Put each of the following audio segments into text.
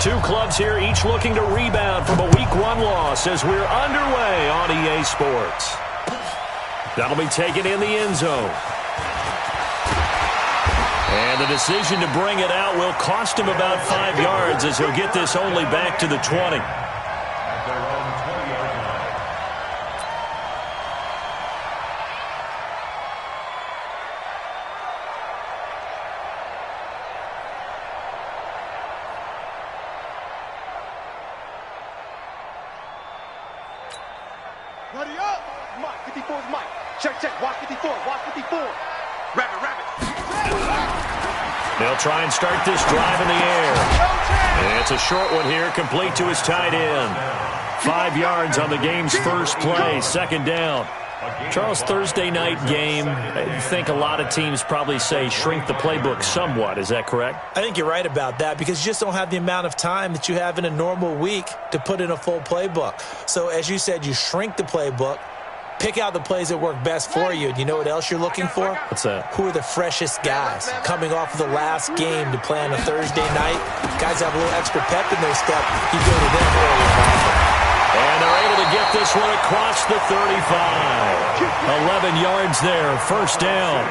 two clubs here, each looking to rebound from a Week 1 loss as we're underway on EA Sports. That'll be taken in the end zone. And the decision to bring it out will cost him about 5 yards as he'll get this only back to the 20. Ready up! Mike, 54 is Mike. Check, check. Watch 54. Watch 54. Rabbit, rabbit. They'll try and start this drive in the air. And it's a short one here, complete to his tight end. 5 yards on the game's first play, second down. Charles, Thursday night game, I think a lot of teams probably say shrink the playbook somewhat. Is that correct? I think you're right about that because you just don't have the amount of time that you have in a normal week to put in a full playbook. So as you said, you shrink the playbook, pick out the plays that work best for you. And you know what else you're looking for? What's that? Who are the freshest guys coming off of the last game to play on a Thursday night? Guys have a little extra pep in their step. You go to them early on. And they're able to get this one across the 35. 11 yards there, first down.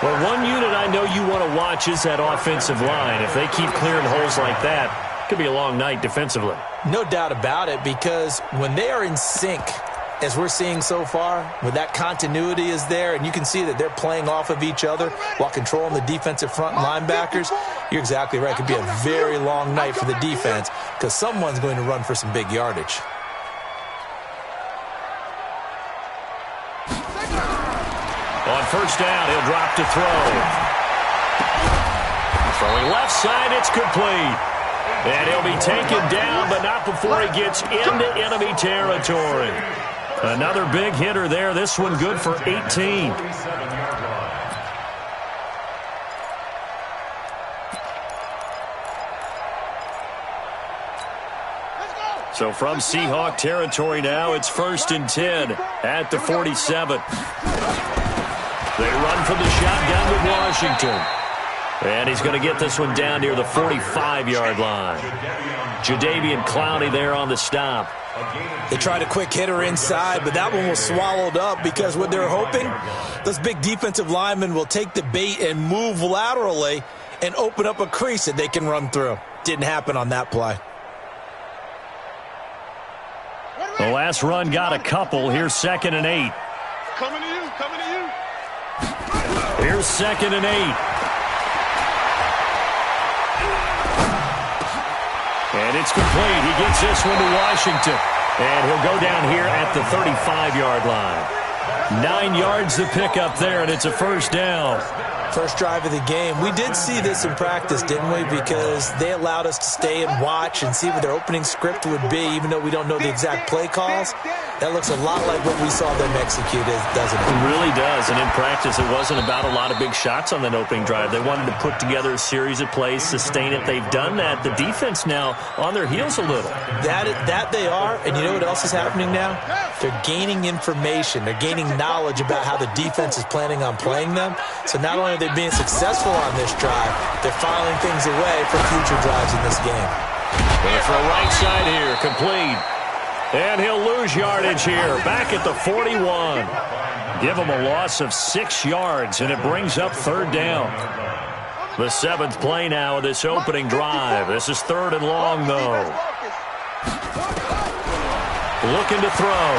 Well, one unit I know you want to watch is that offensive line. If they keep clearing holes like that, it could be a long night defensively. No doubt about it, because when they are in sync, as we're seeing so far, when that continuity is there, and you can see that they're playing off of each other while controlling the defensive front linebackers, you're exactly right. It could be a very long night for the defense because someone's going to run for some big yardage. On first down, he'll drop to throw. Throwing left side, it's complete. And he'll be taken down, but not before he gets into enemy territory. Another big hitter there. This one good for 18. So from Seahawk territory now, it's 1st and 10 at the 47. They run from the shotgun with Washington. And he's going to get this one down near the 45-yard line. Jadeveon Clowney there on the stop. They tried a quick hitter inside, but that one was swallowed up because what they're hoping, those big defensive linemen will take the bait and move laterally and open up a crease that they can run through. Didn't happen on that play. The last run got a couple. Here's 2nd and 8. Coming to you, coming to you. Here's 2nd and 8. And it's complete. He gets this one to Washington. And he'll go down here at the 35-yard line. 9 yards to pick up there, and it's a first down. First drive of the game. We did see this in practice, didn't we? Because they allowed us to stay and watch and see what their opening script would be, even though we don't know the exact play calls. That looks a lot like what we saw them execute, doesn't it? It really does. And in practice, it wasn't about a lot of big shots on that opening drive. They wanted to put together a series of plays, sustain it. They've done that. The defense now on their heels a little. That they are. And you know what else is happening now? They're gaining information. They're gaining knowledge about how the defense is planning on playing them. So not only are they being successful on this drive, they're filing things away for future drives in this game. Going to throw right side here, complete. And he'll lose yardage here, back at the 41. Give him a loss of 6 yards, and it brings up 3rd down. The 7th play now of this opening drive. This is 3rd and long, though. Looking to throw.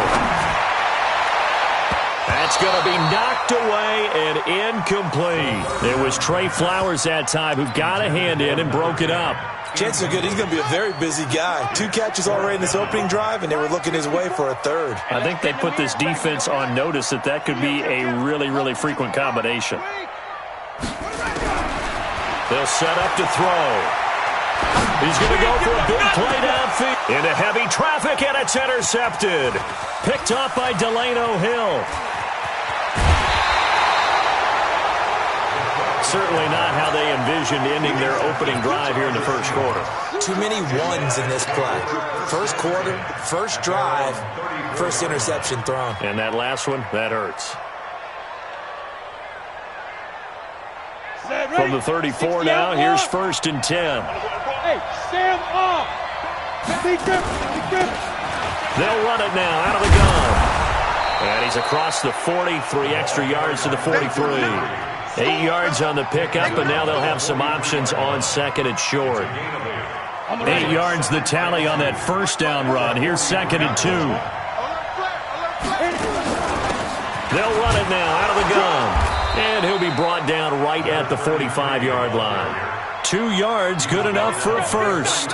That's going to be knocked away and incomplete. It was Trey Flowers that time who got a hand in and broke it up. Chances are good he's going to be a very busy guy. 2 catches already in this opening drive, and they were looking his way for a 3rd. I think they put this defense on notice that could be a really, really frequent combination. They'll set up to throw. He's going to go for a big play downfield. Into heavy traffic, and it's intercepted. Picked up by Delano Hill. Certainly not how they envisioned ending their opening drive here in the first quarter. Too many ones in this play. First quarter, first drive, first interception thrown. And that last one, that hurts. From the 34 now, here's 1st and 10. Hey, Sam off. Big grip. They'll run it now out of the gun. And he's across the 40, 3 extra yards to the 43. 8 yards on the pickup, and now they'll have some options on 2nd and short. 8 yards the tally on that 1st down run. Here's 2nd and 2. They'll run it now out of the gun. And he'll be brought down right at the 45-yard line. 2 yards, good enough for a first.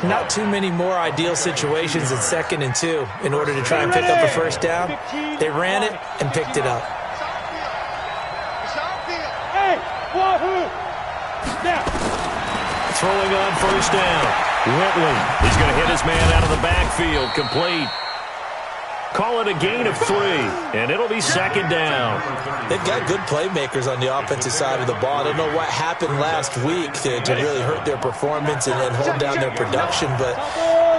Not too many more ideal situations than 2nd and 2 in order to try and pick up a 1st down. They ran it and picked it up. Hey, wahoo! Now. Throwing on 1st down. Whitley. He's going to hit his man out of the backfield. Complete. Call it a gain of 3, and it'll be 2nd down. They've got good playmakers on the offensive side of the ball. I don't know what happened last week to really hurt their performance and hold down their production, but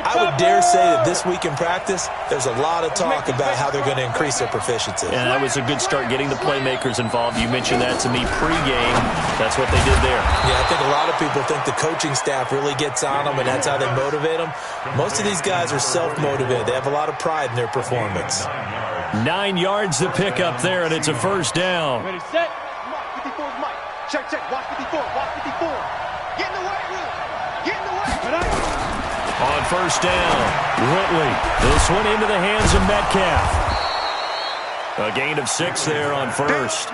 I would dare say that this week in practice, there's a lot of talk about how they're going to increase their proficiency. And that was a good start getting the playmakers involved. You mentioned that to me pregame. That's what they did there. Yeah, I think a lot of people think the coaching staff really gets on them, and that's how they motivate them. Most of these guys are self-motivated. They have a lot of pride in their performance. 9 yards to pick up there, and it's a 1st down. Ready, set. Mike, 54 is Mike. Check. Watch 54. Get in the way, Will. Get in the way. On 1st down, Whitley. This one into the hands of Metcalf. A gain of 6 there on 1st.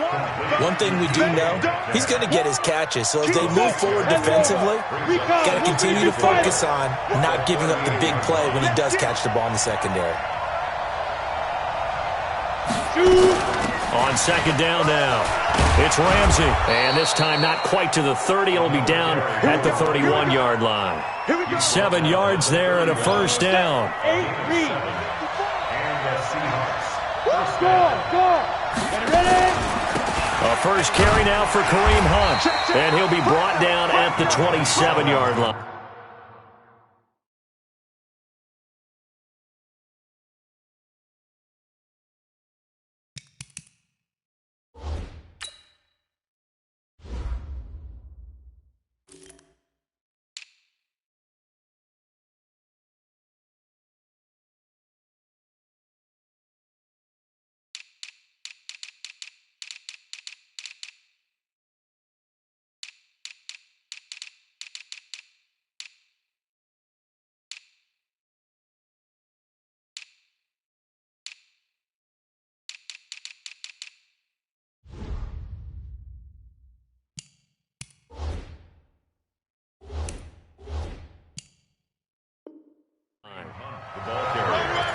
One thing we do know, he's going to get his catches. So as they move forward defensively, got to continue to focus on not giving up the big play when he does catch the ball in the secondary. On 2nd down now, it's Ramsey. And this time not quite to the 30. It'll be down at the 31-yard line. 7 yards there and a 1st down. A first carry now for Kareem Hunt. And he'll be brought down at the 27-yard line. The ball carrier.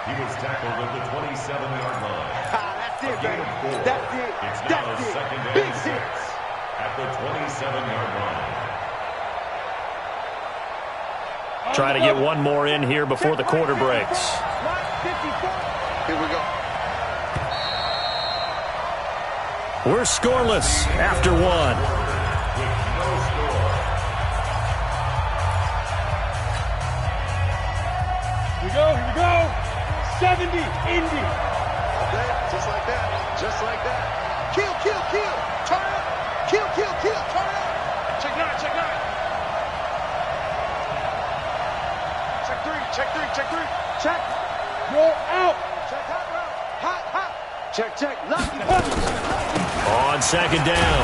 He was tackled at the 27-yard line. That's it, baby. That's it. It's now 2nd and 6 at the 27-yard line. Trying to get one more in here before the quarter breaks. Here we go. We're scoreless after 1. Here we go. 70, Indy. Okay, just like that. Kill. Turn up. Kill. Turn up. Check 9. Check 3. Check. Roll out. Check hot. Check. Lock it up. On 2nd down,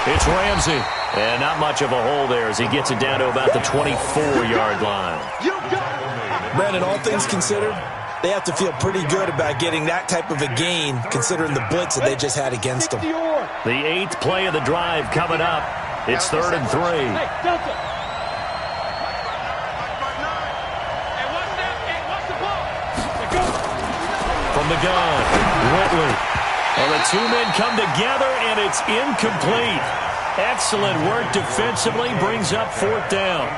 it's Ramsey. And not much of a hole there as he gets it down to about the 24-yard line. You got it. Brandon, all things considered, they have to feel pretty good about getting that type of a gain considering the blitz that they just had against them. The 8th play of the drive coming up. It's 3rd and 3. Hey, Delta. From the gun, Whitley. Well, the 2 men come together, and it's incomplete. Excellent work defensively, brings up 4th down.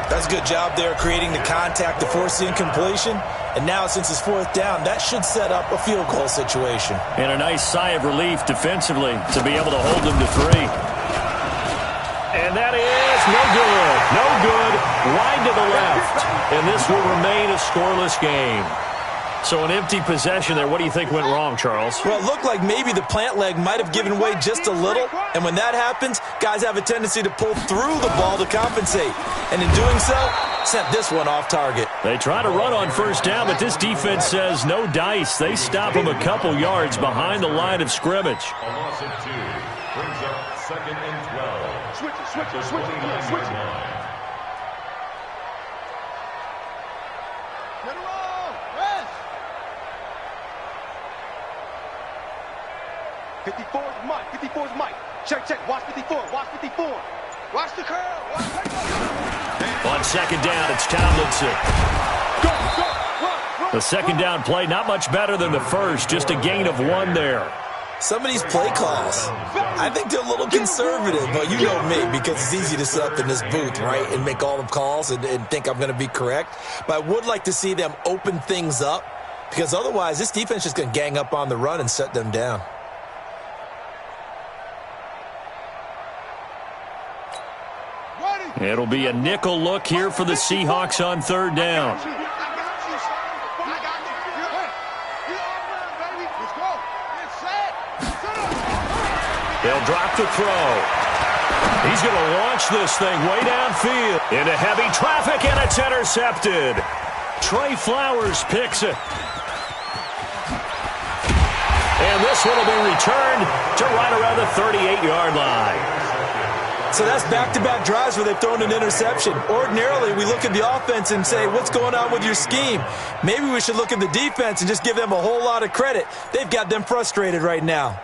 That's a good job there creating the contact to force the incompletion. And now since it's 4th down, that should set up a field goal situation. And a nice sigh of relief defensively to be able to hold them to 3. And that is no good. No good. Wide to the left. And this will remain a scoreless game. So an empty possession there. What do you think went wrong, Charles? Well, it looked like maybe the plant leg might have given way just a little, and when that happens, guys have a tendency to pull through the ball to compensate, and in doing so, sent this one off target. They try to run on first down, but this defense says no dice. They stop them a couple yards behind the line of scrimmage. A loss of 2 brings up 2nd and 12. Switch it. Get it on. Rest. 54 is Mike. 54 is Mike. Check. Watch 54. Watch the curl. On second down, it's Tomlinson. Go. Run. The second down play, not much better than the first, just a gain of 1 there. Some of these play calls, I think they're a little conservative. But you know me, because it's easy to sit up in this booth, right, and make all the calls and think I'm going to be correct. But I would like to see them open things up, because otherwise this defense is just going to gang up on the run and shut them down. It'll be a nickel look here for the Seahawks on third down. They'll drop the throw. He's going to launch this thing way downfield into heavy traffic, and it's intercepted. Trey Flowers picks it. And this one will be returned to right around the 38-yard line. So that's back-to-back drives where they've thrown an interception. Ordinarily, we look at the offense and say, what's going on with your scheme? Maybe we should look at the defense and just give them a whole lot of credit. They've got them frustrated right now.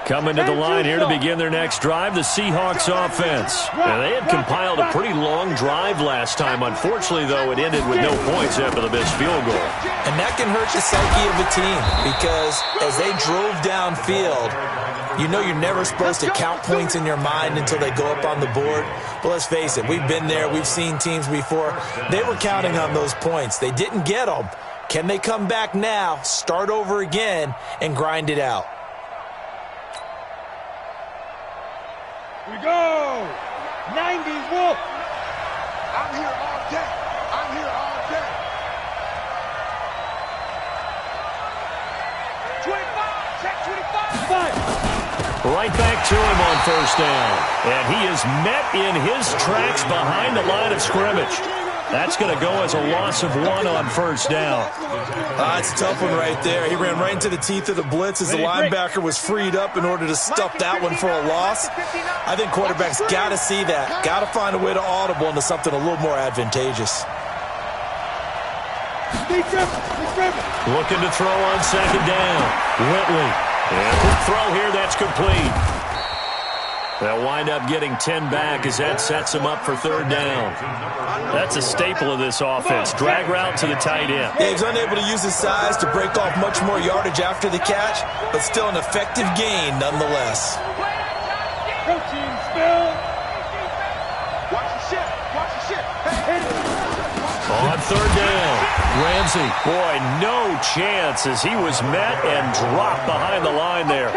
Coming to the line here to begin their next drive, the Seahawks offense. And they had compiled a pretty long drive last time. Unfortunately, though, it ended with no points after the missed field goal. And that can hurt the psyche of a team, because as they drove downfield, you know you're never supposed to count points in your mind until they go up on the board. But let's face it, we've been there. We've seen teams before. They were counting on those points. They didn't get them. Can they come back now, start over again, and grind it out? We go! 90s Wolf! I'm here all day. Check 25! Right back to him on first down. And he is met in his tracks behind the line of scrimmage. That's going to go as a loss of 1 on first down. It's a tough one right there. He ran right into the teeth of the blitz as the linebacker was freed up in order to stuff that one for a loss. I think quarterbacks got to see that. Got to find a way to audible into something a little more advantageous. Looking to throw on second down. Whitley. And quick throw here, that's complete. They'll wind up getting 10 back as that sets him up for third down. That's a staple of this offense. Drag route to the tight end. Yeah, he's unable to use his size to break off much more yardage after the catch, but still an effective gain nonetheless. Go team, Spill! Watch the ship! On third down, Ramsey. Boy, no chance as he was met and dropped behind the line there.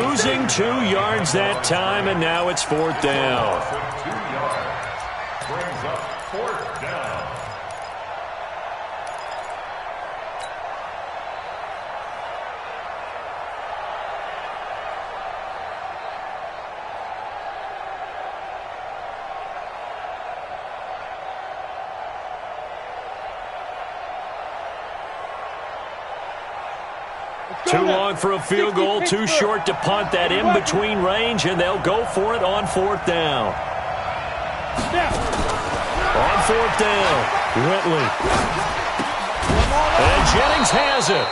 Losing 2 yards that time, and now it's fourth down. 2 yards brings up fourth down. Too long for a field goal, too short to punt. That in-between range, and they'll go for it on fourth down. On fourth down, Whitley. And Jennings has it.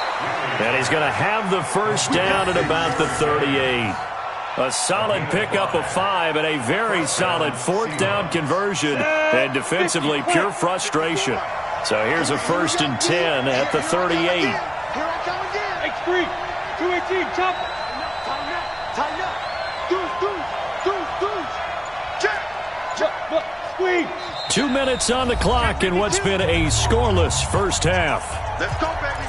And he's going to have the first down at about the 38. A solid pickup of 5 and a very solid fourth down conversion. And defensively, pure frustration. So here's a 1st and 10 at the 38. X3, 218, chop. Tighten up. Deuce. Check. Squeeze. 2 minutes on the clock in what's been a scoreless first half. Let's go, baby.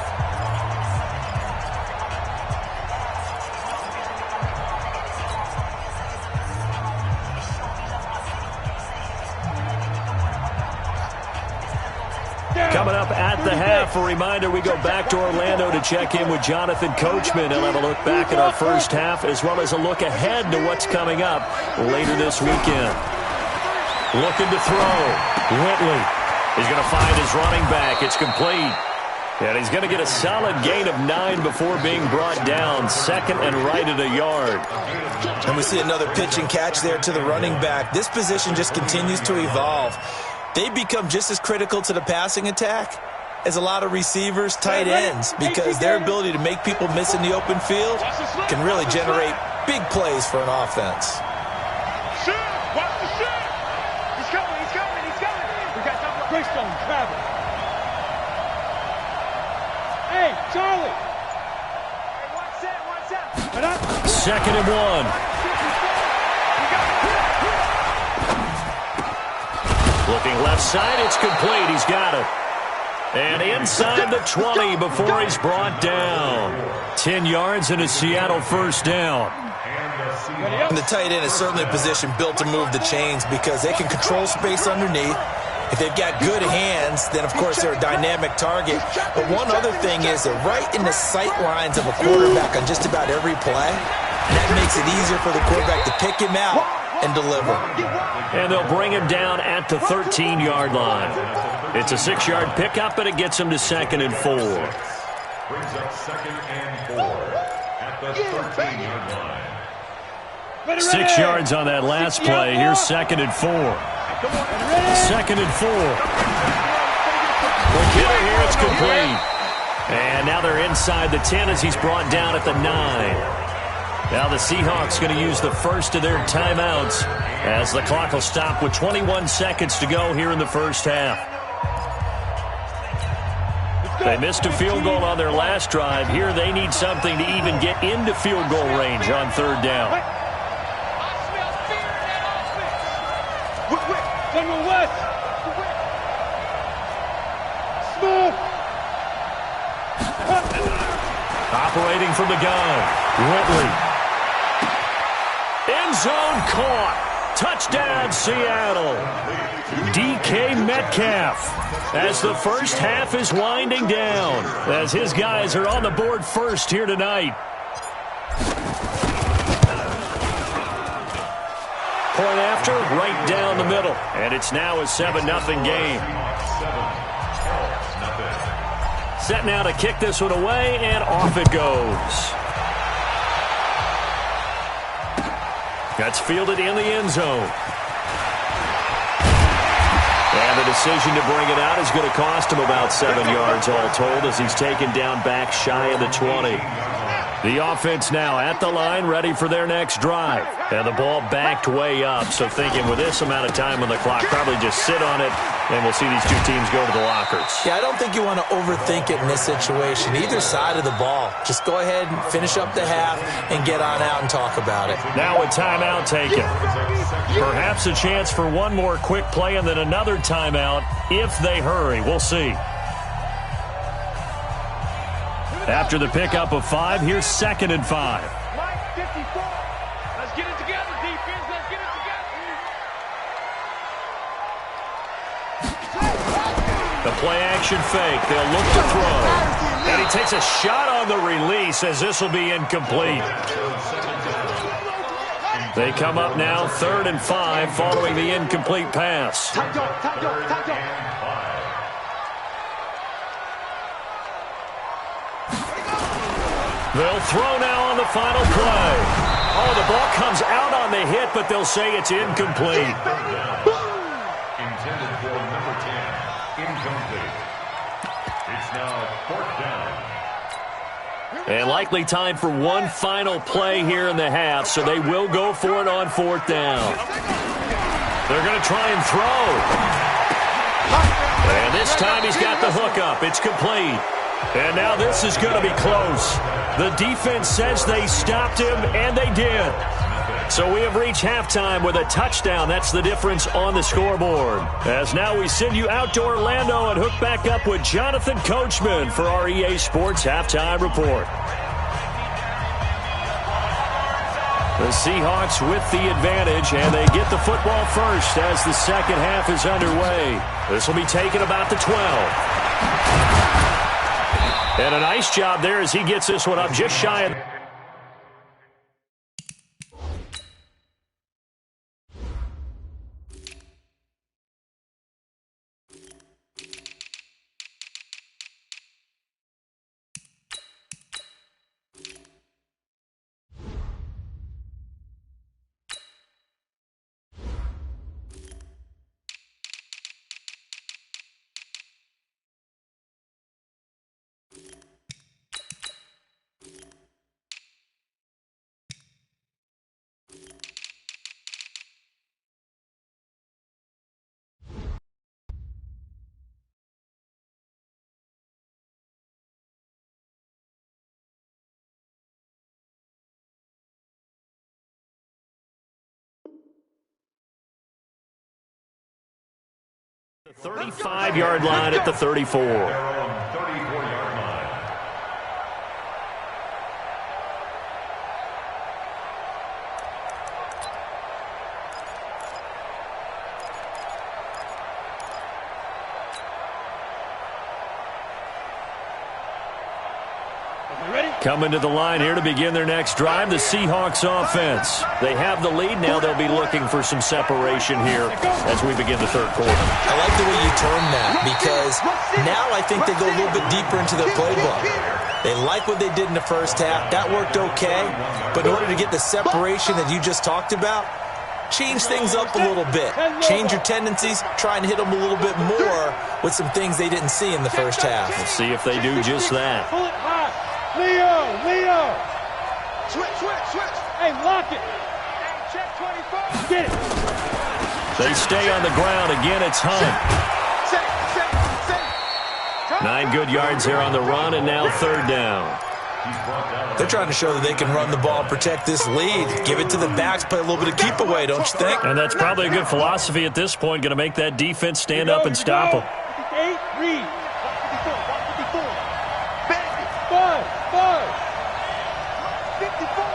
a reminder, we go back to Orlando to check in with Jonathan Coachman. He'll have a look back at our first half as well as a look ahead to what's coming up later this weekend. Looking to throw. Whitley. He's going to find his running back. It's complete. And he's going to get a solid gain of 9 before being brought down. Second and right at a yard. And we see another pitch and catch there to the running back. This position just continues to evolve. They become just as critical to the passing attack as a lot of receivers, tight ends, because their ability to make people miss in the open field can really generate big plays for an offense. Shoot! Watch the shoot! He's coming, he's coming, he's coming! We got something for Greystone, travel. Hey, Charlie! Hey, watch that. Second and 1. Looking left side, it's complete. He's got it. And inside the 20 before he's brought down. 10 yards and a Seattle first down. And the tight end is certainly a position built to move the chains because they can control space underneath. If they've got good hands, then, of course, they're a dynamic target. But one other thing is they're right in the sight lines of a quarterback on just about every play. And that makes it easier for the quarterback to pick him out and deliver. And they'll bring him down at the 13-yard line. It's a 6-yard pickup, and it gets him to 2nd and 4. Brings up 2nd and 4 at the 13-yard line. 6 yards on that last play. Here's 2nd and 4. 2nd and 4. We'll get it here. It's complete. And now they're inside the 10 as he's brought down at the 9. Now the Seahawks going to use the first of their timeouts as the clock will stop with 21 seconds to go here in the first half. They missed a field goal on their last drive. Here they need something to even get into field goal range on 3rd down. Operating from the gun, Whitley. End zone caught. Touchdown, Seattle. DK Metcalf as the first half is winding down as his guys are on the board first here tonight. Point after, right down the middle. And it's now a 7-0 game. Set now to kick this one away, and off it goes. That's fielded in the end zone. And the decision to bring it out is going to cost him about 7 yards all told as he's taken down back shy of the 20. The offense now at the line, ready for their next drive. And the ball backed way up, so thinking with this amount of time on the clock, probably just sit on it, and we'll see these two teams go to the lockers. Yeah, I don't think you want to overthink it in this situation. Either side of the ball. Just go ahead and finish up the half and get on out and talk about it. Now a timeout taken. Perhaps a chance for one more quick play and then another timeout if they hurry. We'll see. After the pickup of 5, here's 2nd and 5. Line 54. Let's get it together, defense. Let's get it together. The play-action fake. They'll look to throw. And he takes a shot on the release as this will be incomplete. They come up now 3rd and 5 following the incomplete pass. They'll throw now on the final play. Oh, the ball comes out on the hit, but they'll say it's incomplete. Intended for number 10. Incomplete. It's now 4th down. And likely time for one final play here in the half, so they will go for it on 4th down. They're going to try and throw. And this time he's got the hook up. It's complete. And now this is going to be close. The defense says they stopped him, and they did. So we have reached halftime with a touchdown. That's the difference on the scoreboard. As now we send you out to Orlando and hook back up with Jonathan Coachman for our EA Sports Halftime Report. The Seahawks with the advantage, and they get the football first as the second half is underway. This will be taken about the 12. And a nice job there as he gets this one up just shy of... The 35-yard line at the 34. They're on 34-yard line. Coming to the line here to begin their next drive, the Seahawks offense. They have the lead. Now they'll be looking for some separation here as we begin the third quarter. I like the way you term that because now I think they go a little bit deeper into their playbook. They like what they did in the first half. That worked okay. But in order to get the separation that you just talked about, change things up a little bit. Change your tendencies. Try and hit them a little bit more with some things they didn't see in the first half. We'll see if they do just that. Leo! Switch! Hey, lock it! Check 24! Get it! They stay on the ground. Again, it's Hunt. 9 good yards there on the run, and now third down. They're trying to show that they can run the ball and protect this lead. Give it to the backs, play a little bit of keep away, don't you think? And that's probably a good philosophy at this point. Going to make that defense stand up and stop them. 8, read. 54. 5. 54.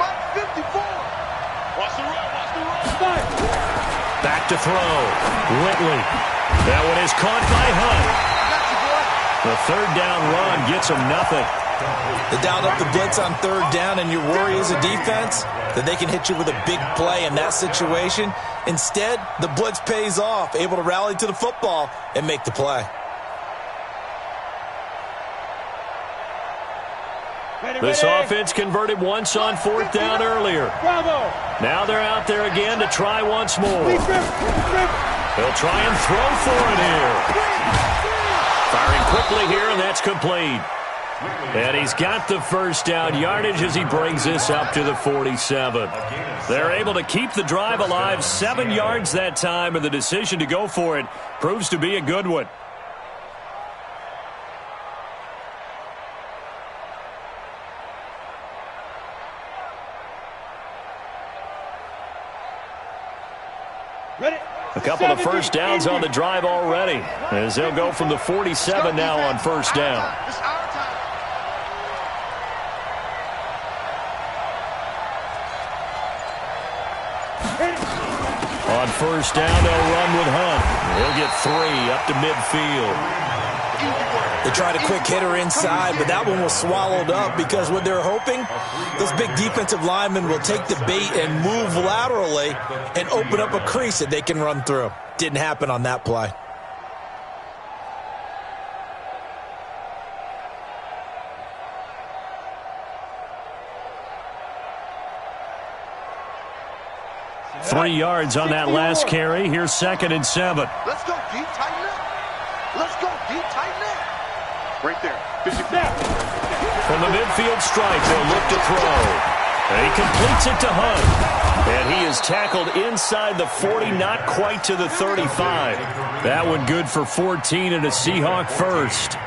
Mike 54. Watch the run. 5. Back to throw. Whitley. That one is caught by Hunt. The third down run gets them nothing. They dialed up the blitz on third down, and your worry as a defense that they can hit you with a big play in that situation. Instead, the blitz pays off, able to rally to the football and make the play. This offense converted once on fourth down earlier. Now they're out there again to try once more. They'll try and throw for it here. Firing quickly here, and that's complete. And he's got the first down yardage as he brings this up to the 47. They're able to keep the drive alive, 7 yards that time, and the decision to go for it proves to be a good one. A couple of first downs on the drive already, as they'll go from the 47 now on first down. On first down, they'll run with Hunt. He'll get 3 up to midfield. They tried a quick hitter inside, but that one was swallowed up because what they're hoping, those big defensive linemen will take the bait and move laterally and open up a crease that they can run through. Didn't happen on that play. Three yards on that last carry. Here's 2nd and 7. Let's go deep, tighten up. Right there. 50. From the midfield stripe, they'll look to throw. And he completes it to Hunt. And he is tackled inside the 40, not quite to the 35. That one good for 14 and a Seahawk first.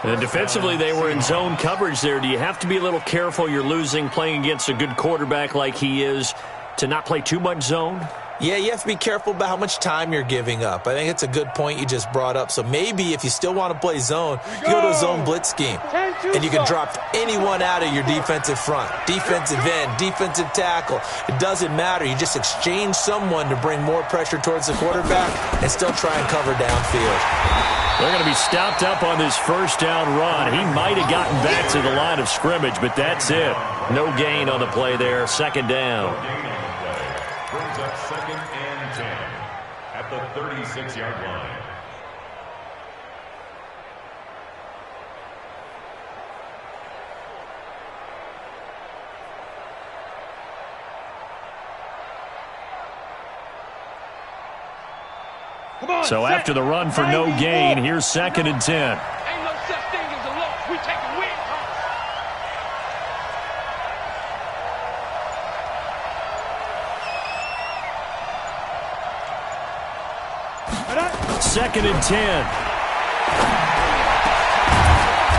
And defensively, they were in zone coverage there. Do you have to be a little careful? You're losing, playing against a good quarterback like he is, to not play too much zone? Yeah, you have to be careful about how much time you're giving up. I think it's a good point you just brought up. So maybe if you still want to play zone, you go to a zone blitz scheme. and you can drop anyone out of your defensive front. Defensive end, defensive tackle. It doesn't matter. You just exchange someone to bring more pressure towards the quarterback and still try and cover downfield. They're going to be stopped up on this first down run. He might have gotten back to the line of scrimmage, but that's it. No gain on the play there. Second down. Brings up 2nd and 10 at the 36-yard line. So after the run for no gain, here's 2nd and 10. Ain't no such thing as a loss. We take a win. Second and 10.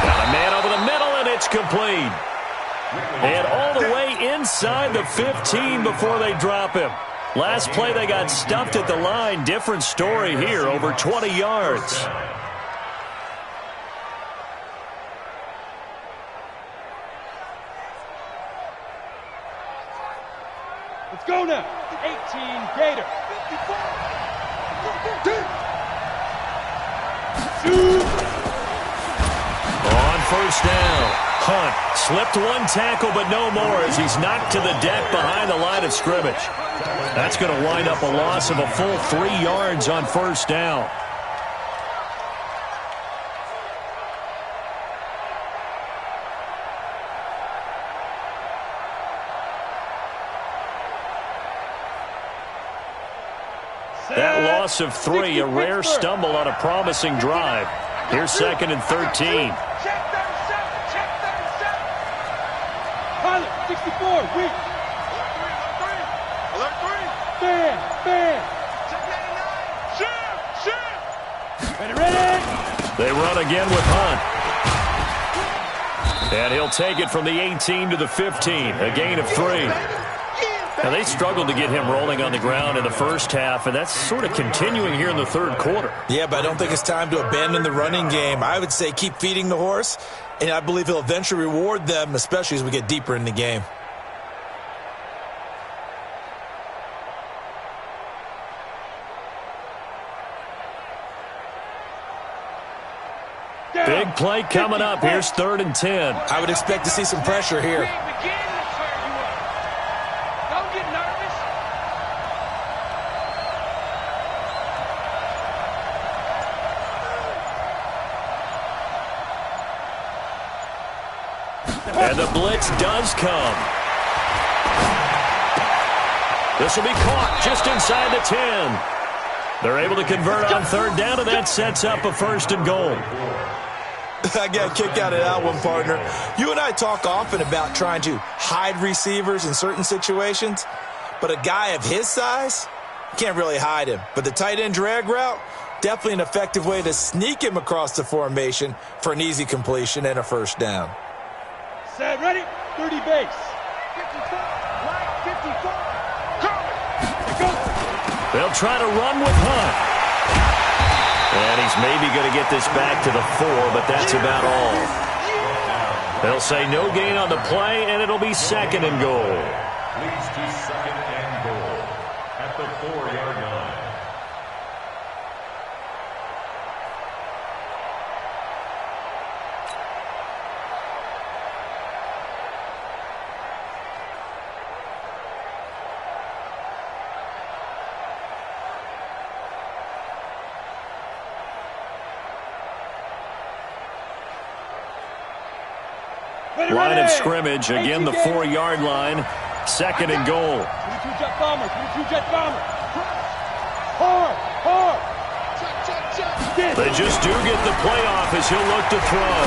Got a man over the middle, and it's complete. And all the way inside the 15 before they drop him. Last play, they got stuffed at the line. Different story here, over 20 yards. Let's go now. 18 Gator. 54. On first down, Hunt slipped one tackle, but no more as he's knocked to the deck behind the line of scrimmage. That's going to wind up a loss of a full 3 yards on first down. That loss of 3, a rare stumble on a promising drive. Here's 2nd and 13. Check 37. Check 37. Pilot, 64. Weak. Alert 3. Fan. Check 99. Shoot. Ready. They run again with Hunt. And he'll take it from the 18 to the 15. A gain of 3. Now, they struggled to get him rolling on the ground in the first half, and that's sort of continuing here in the third quarter. Yeah, but I don't think it's time to abandon the running game. I would say keep feeding the horse, and I believe he'll eventually reward them, especially as we get deeper in the game. Big play coming up. Here's 3rd and 10. I would expect to see some pressure here. And the blitz does come. This will be caught just inside the 10. They're able to convert on 3rd down, and that sets up a 1st and goal. I got a kick out of that one, partner. You and I talk often about trying to hide receivers in certain situations, but a guy of his size, you can't really hide him. But the tight end drag route, definitely an effective way to sneak him across the formation for an easy completion and a 1st down. Set, ready, 30 base. 54, right, 54. Go. They'll try to run with Hunt. And he's maybe going to get this back to the 4, but that's about all. They'll say no gain on the play, and it'll be 2nd and goal. Leads to 2nd and goal at the 4-yard line. Line of scrimmage, again the 4-yard line, 2nd and goal. 22 jet bomber, 22 jet bomber. Hard. They just do get the playoff as he'll look to throw.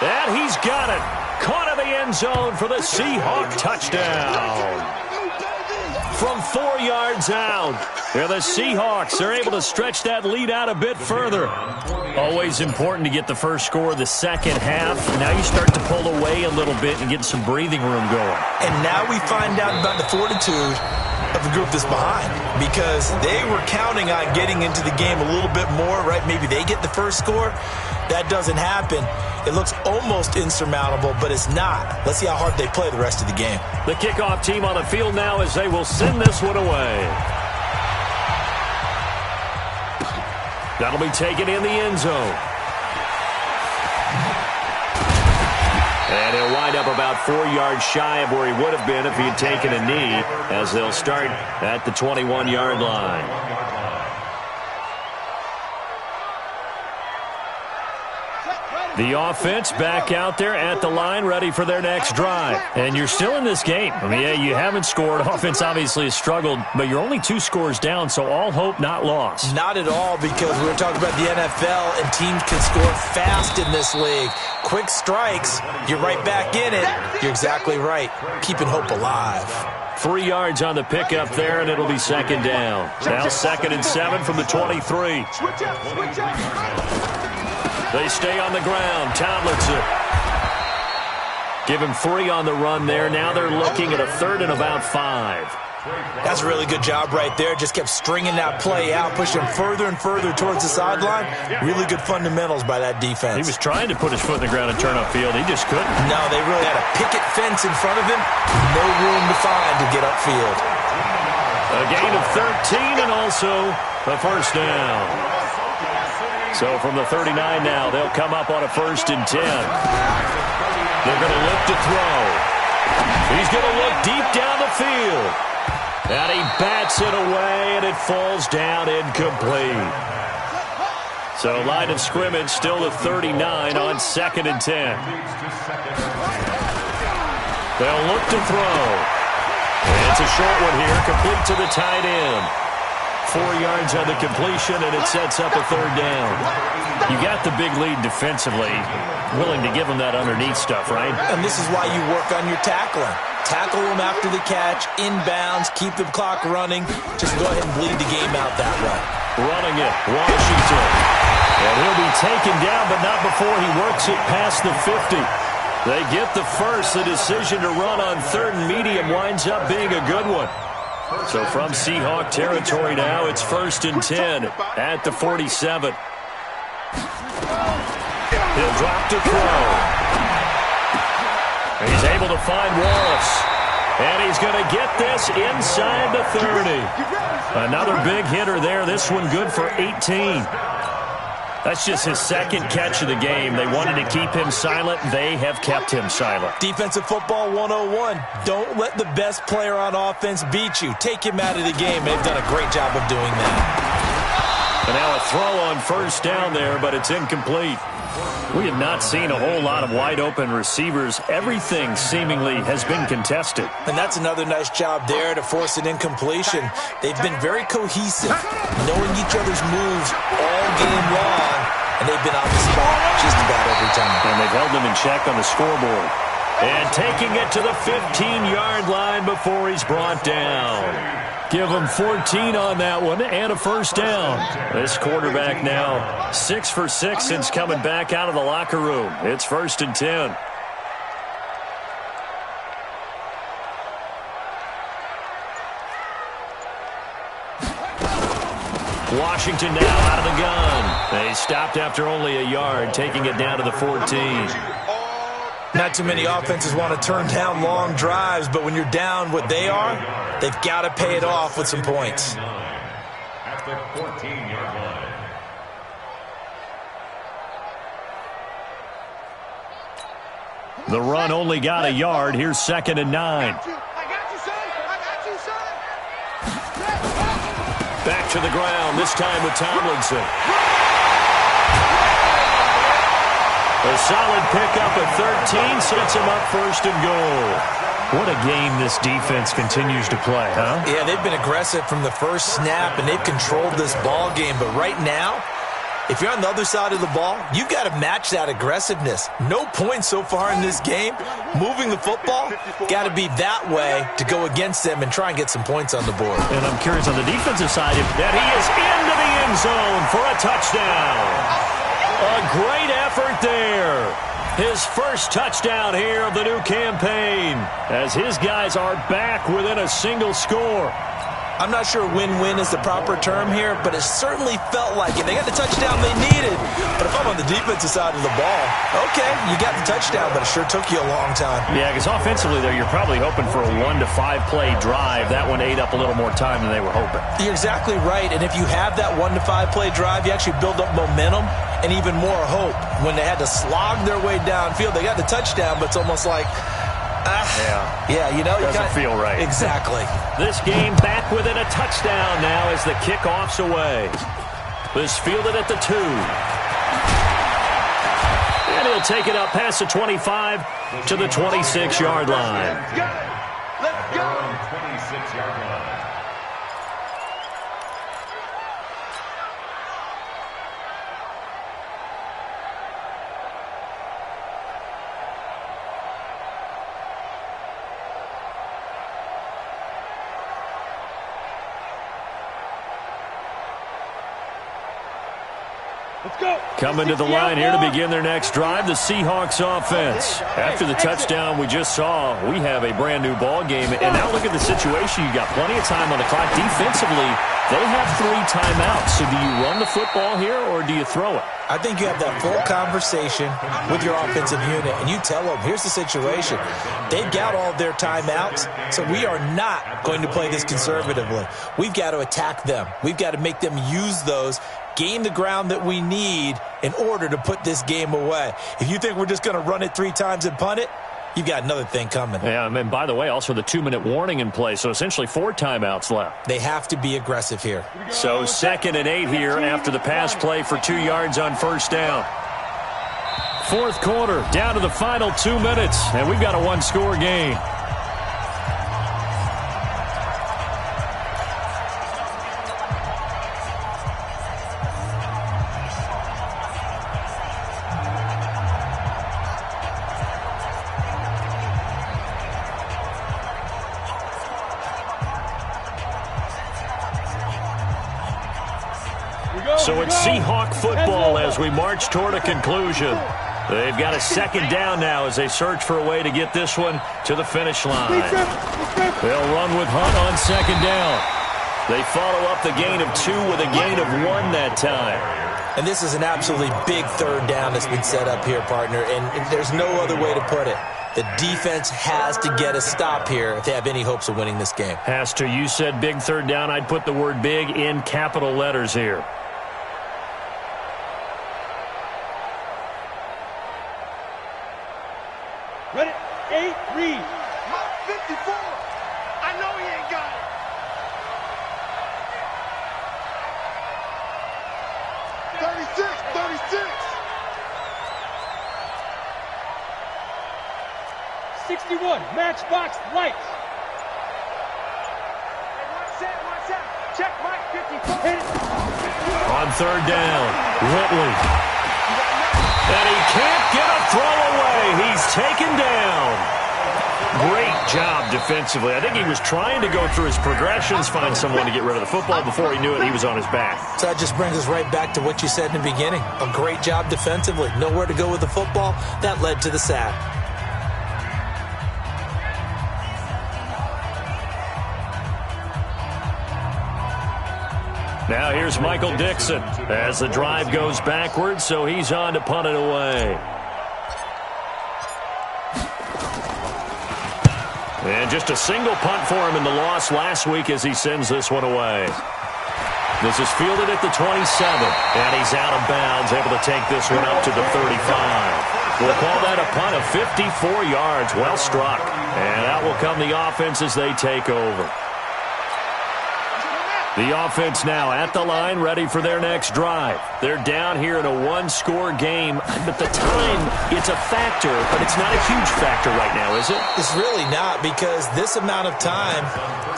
And he's got it. Caught in the end zone for the Seahawk touchdown. From 4 yards out. Here the Seahawks are able to stretch that lead out a bit further. Always important to get the first score of the second half. Now you start to pull away a little bit and get some breathing room going. And now we find out about the fortitude of the group that's behind, because they were counting on getting into the game a little bit more, right? Maybe they get the first score. That doesn't happen. It looks almost insurmountable, but it's not. Let's see how hard they play the rest of the game. The kickoff team on the field now as they will send this one away. That'll be taken in the end zone. And he'll wind up about 4 yards shy of where he would have been if he had taken a knee, as they'll start at the 21-yard line. The offense back out there at the line, ready for their next drive. And you're still in this game. I mean, yeah, you haven't scored. Offense obviously has struggled, but you're only 2 scores down, so all hope not lost. Not at all, because we're talking about the NFL, and teams can score fast in this league. Quick strikes, you're right back in it. You're exactly right. Keeping hope alive. 3 yards on the pickup there, and it'll be second down. Now 2nd and 7 from the 23. Switch up. They stay on the ground. Tomlinson. Give him 3 on the run there. Now they're looking at a 3rd and about 5. That's a really good job right there. Just kept stringing that play out, pushing further and further towards the sideline. Really good fundamentals by that defense. He was trying to put his foot in the ground and turn upfield. He just couldn't. No, they really had a picket fence in front of him. No room to find to get upfield. A gain of 13 and also a first down. So from the 39 now, they'll come up on a 1st and 10. They're going to look to throw. He's going to look deep down the field. And he bats it away, and it falls down incomplete. So line of scrimmage still at 39 on 2nd and 10. They'll look to throw. And it's a short one here, complete to the tight end. 4 yards on the completion, and it sets up a 3rd down. You got the big lead defensively. Willing to give them that underneath stuff, right? And this is why you work on your tackling. Tackle them after the catch, inbounds, keep the clock running. Just go ahead and bleed the game out that way. Running it, Washington. And he'll be taken down, but not before he works it past the 50. They get the first. The decision to run on 3rd and medium winds up being a good one. So from Seahawk territory now, it's 1st and 10 at the 47. He'll drop to throw. He's able to find Wallace. And he's going to get this inside the 30. Another big hitter there. This one good for 18. That's just his 2nd catch of the game. They wanted to keep him silent. They have kept him silent. Defensive football 101. Don't let the best player on offense beat you. Take him out of the game. They've done a great job of doing that. And now a throw on 1st down there, but it's incomplete. We have not seen a whole lot of wide-open receivers. Everything seemingly has been contested. And that's another nice job there to force an incompletion. They've been very cohesive, knowing each other's moves all game long, and they've been on the spot just about every time. And they've held them in check on the scoreboard. And taking it to the 15-yard line before he's brought down. Give him 14 on that one and a 1st down. This quarterback now 6 for 6 since coming back out of the locker room. It's 1st and 10. Washington now out of the gun. They stopped after only a yard, taking it down to the 14. Not too many offenses want to turn down long drives, but when you're down what they are, they've got to pay it off with some points. At the 14-yard line. The run only got a yard. Here's 2nd and 9. I got you, son. I got you, son. Back to the ground, this time with Tomlinson. A solid pickup at 13 sets him up 1st and goal. What a game this defense continues to play, huh? Yeah, they've been aggressive from the first snap, and they've controlled this ball game. But right now, if you're on the other side of the ball, you've got to match that aggressiveness. No points so far in this game. Moving the football, got to be that way to go against them and try and get some points on the board. And I'm curious on the defensive side that he is into the end zone for a touchdown. A great effort there. His first touchdown here of the new campaign as his guys are back within a single score. I'm not sure win-win is the proper term here, but it certainly felt like it. They got the touchdown they needed. But if I'm on the defensive side of the ball, okay, you got the touchdown, but it sure took you a long time. Yeah, because offensively, though, you're probably hoping for a 1 to 5 play drive. That one ate up a little more time than they were hoping. You're exactly right. And if you have that 1 to 5 play drive, you actually build up momentum and even more hope. When they had to slog their way downfield, they got the touchdown, but it's almost like, yeah, you know, doesn't feel right. Exactly. This game back within a touchdown now as the kickoff's away. This fielded at the 2. And he'll take it up past the 25 to the 26-yard line. Let's go. 26-yard line. Let's go. Coming to the line here to begin their next drive, the Seahawks offense. After the touchdown we just saw, we have a brand new ball game. And now look at the situation. You got plenty of time on the clock. Defensively, they have 3 timeouts. So do you run the football here or do you throw it? I think you have that full conversation with your offensive unit, and you tell them, here's the situation. They've got all of their timeouts, so we are not going to play this conservatively. We've got to attack them. We've got to make them use those, gain the ground that we need in order to put this game away. If you think we're just going to run it 3 times and punt it, you've got another thing coming. Yeah, and by the way, also the 2-minute warning in play, so essentially 4 timeouts left. They have to be aggressive here. So 2nd and 8 here after the pass play for 2 yards on first down. 4th quarter, down to the final 2 minutes, and we've got a 1-score game. So it's Seahawk football as we march toward a conclusion. They've got a 2nd down now as they search for a way to get this one to the finish line. They'll run with Hunt on 2nd down. They follow up the gain of 2 with a gain of 1 that time. And this is an absolutely big 3rd down that's been set up here, partner, and there's no other way to put it. The defense has to get a stop here if they have any hopes of winning this game. Has to. You said big 3rd down. I'd put the word big in capital letters here. Ready? 8, read. Mark 54. I know he ain't got it. 61, matchbox lights. Watch out. Check Mike 54. Hit it. On 3rd down, Whitley. And he can't get a throw away. He's taken down. Great job defensively. I think he was trying to go through his progressions, find someone to get rid of the football. Before he knew it, he was on his back. So that just brings us right back to what you said in the beginning. A great job defensively. Nowhere to go with the football. That led to the sack. Now here's Michael Dixon as the drive goes backwards, so he's on to punt it away. And just a single punt for him in the loss last week as he sends this one away. This is fielded at the 27, and he's out of bounds, able to take this one up to the 35. We'll call that a punt of 54 yards. Well struck. And out will come the offense as they take over. The offense now at the line, ready for their next drive. They're down here in a 1-score game, but the time, it's a factor, but it's not a huge factor right now, is it? It's really not, because this amount of time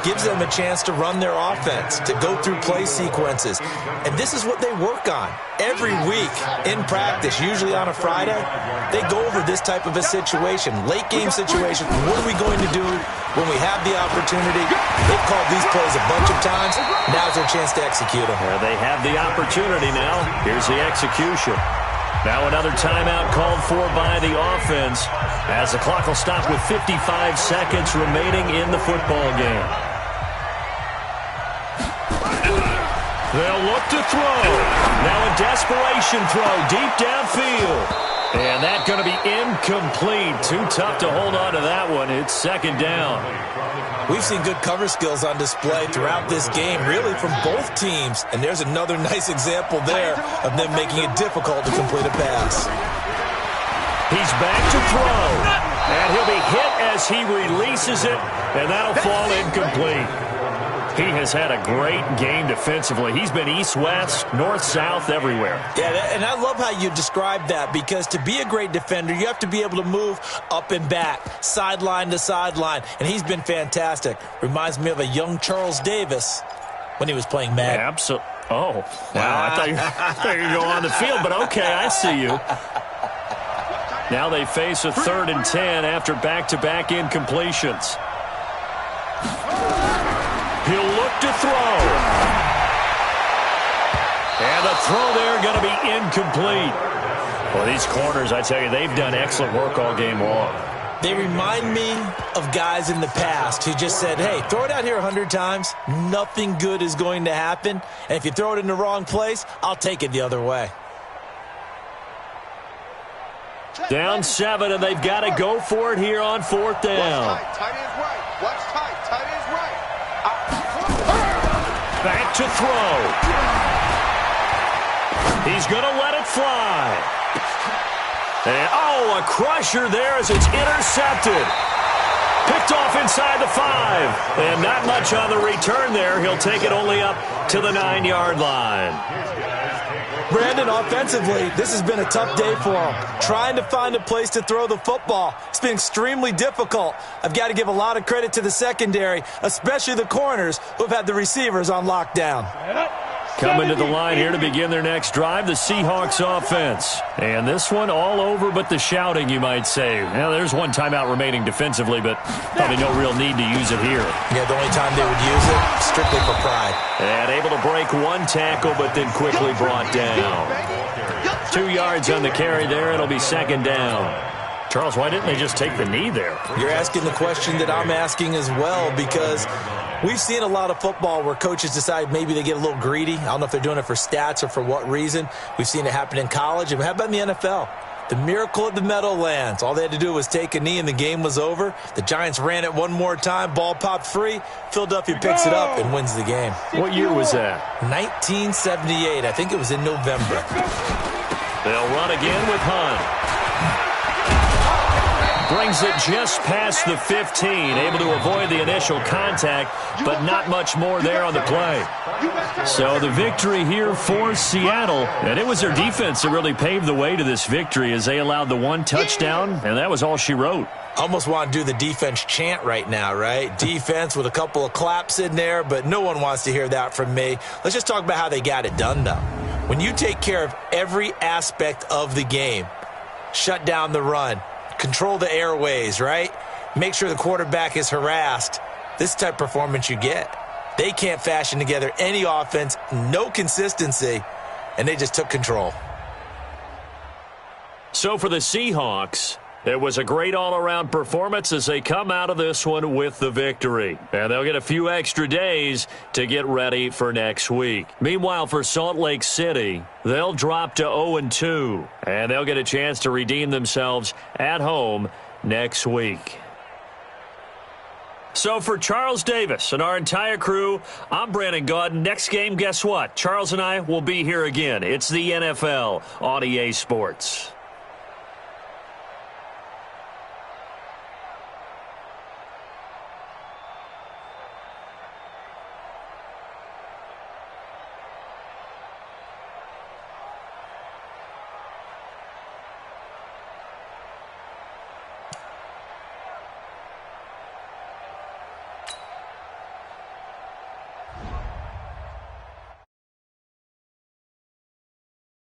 gives them a chance to run their offense, to go through play sequences. And this is what they work on every week in practice, usually on a Friday. They go over this type of a situation, late game situation. What are we going to do when we have the opportunity? They've called these plays a bunch of times. Now's their chance to execute them. They have the opportunity now. Here's the execution. Now another timeout called for by the offense as the clock will stop with 55 seconds remaining in the football game. They'll look to throw. Now a desperation throw deep downfield. And that's going to be incomplete. Too tough to hold on to that one. It's second down. We've seen good cover skills on display throughout this game, really from both teams. And there's another nice example there of them making it difficult to complete a pass. He's back to throw. And he'll be hit as he releases it. And that'll fall incomplete. He has had a great game defensively. He's been east-west, north-south, everywhere. Yeah, and I love how you describe that, because to be a great defender, you have to be able to move up and back, sideline to sideline, and he's been fantastic. Reminds me of a young Charles Davis when he was playing Madden. Absolutely. Oh, wow. I thought you were going on the field, but okay, I see you. Now they face a 3rd and 10 after back-to-back incompletions. He'll look to throw. And the throw there going to be incomplete. Well, these corners, I tell you, they've done excellent work all game long. They remind me of guys in the past who just said, hey, throw it out here 100 times. Nothing good is going to happen. And if you throw it in the wrong place, I'll take it the other way. Down 7, and they've got to go for it here on 4th down. Tight end's right. Watch tight. Tight end's right. Back to throw. He's going to let it fly. And, oh, a crusher there as it's intercepted. Picked off inside the 5. And not much on the return there. He'll take it only up to the 9-yard line. Brandon, offensively, this has been a tough day for him. Trying to find a place to throw the football. It's been extremely difficult. I've got to give a lot of credit to the secondary, especially the corners who have had the receivers on lockdown. Coming to the line here to begin their next drive, the Seahawks offense. And this one all over but the shouting, you might say. Now, there's one timeout remaining defensively, but probably no real need to use it here. Yeah, the only time they would use it, strictly for pride. And able to break one tackle, but then quickly brought down. 2 yards on the carry there. It'll be second down. Charles, why didn't they just take the knee there? You're asking the question that I'm asking as well, because we've seen a lot of football where coaches decide maybe they get a little greedy. I don't know if they're doing it for stats or for what reason. We've seen it happen in college. And how about in the NFL? The miracle of the Meadowlands. All they had to do was take a knee and the game was over. The Giants ran it one more time. Ball popped free. Philadelphia picks it up and wins the game. What year was that? 1978. I think it was in November. They'll run again with Hunt. Brings it just past the 15, able to avoid the initial contact, but not much more there on the play. So the victory here for Seattle, and it was their defense that really paved the way to this victory as they allowed the one touchdown, and that was all she wrote. Almost want to do the defense chant right now, right? Defense with a couple of claps in there, but no one wants to hear that from me. Let's just talk about how they got it done, though. When you take care of every aspect of the game, shut down the run, control the airways, right? Make sure the quarterback is harassed. This type of performance you get. They can't fashion together any offense, no consistency, and they just took control. So for the Seahawks, it was a great all-around performance as they come out of this one with the victory. And they'll get a few extra days to get ready for next week. Meanwhile, for Salt Lake City, they'll drop to 0-2, and they'll get a chance to redeem themselves at home next week. So for Charles Davis and our entire crew, I'm Brandon Gaudin. Next game, guess what? Charles and I will be here again. It's the NFL on EA Sports.